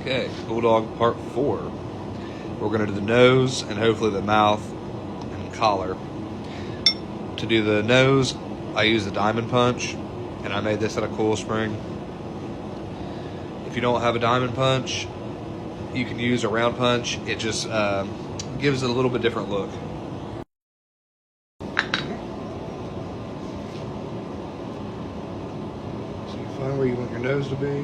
Okay, Bulldog Part 4. We're going to do the nose and hopefully the mouth and collar. To do the nose, I use the diamond punch, and I made this out of coil spring. If you don't have a diamond punch, you can use a round punch. It just gives it a little bit different look. So you find where you want your nose to be.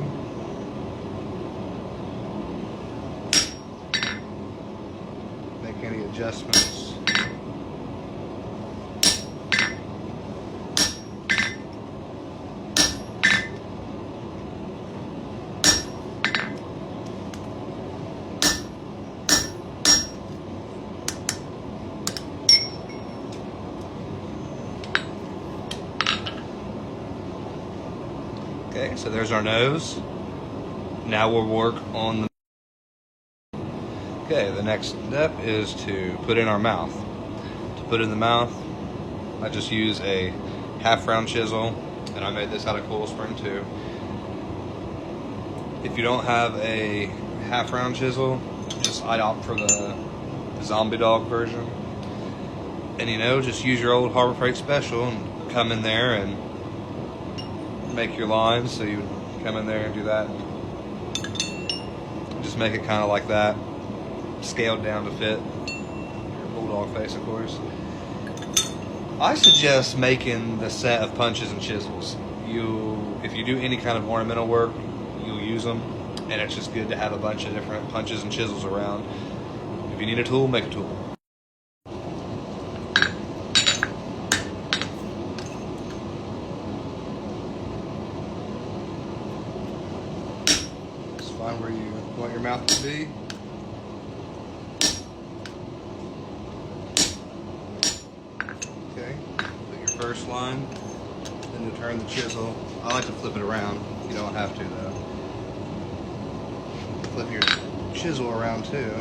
Make any adjustments. Okay, so there's our nose. Now we'll work on the... Okay, the next step is to put in our mouth. To put in the mouth, I just use a half-round chisel, and I made this out of coil spring too. If you don't have a half-round chisel, I'd opt for the zombie dog version. And just use your old Harbor Freight Special and come in there and make your lines. So you come in there and do that. Just make it kind of like that, scaled down to fit your bulldog face, of course. I suggest making the set of punches and chisels. If you do any kind of ornamental work, you'll use them, and it's just good to have a bunch of different punches and chisels around. If you need a tool, make a tool. Find where you want your mouth to be. Okay, put your first line, then you turn the chisel. I like to flip it around. You don't have to though. Flip your chisel around too.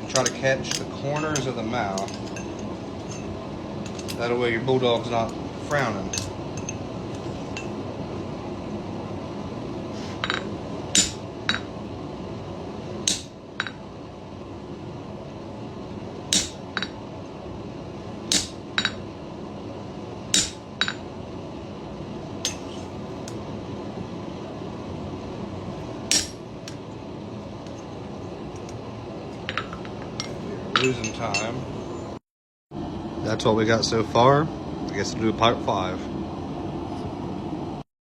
And try to catch the corners of the mouth. That way your bulldog's not frowning. Losing time. That's what we got so far. I guess we'll do part 5.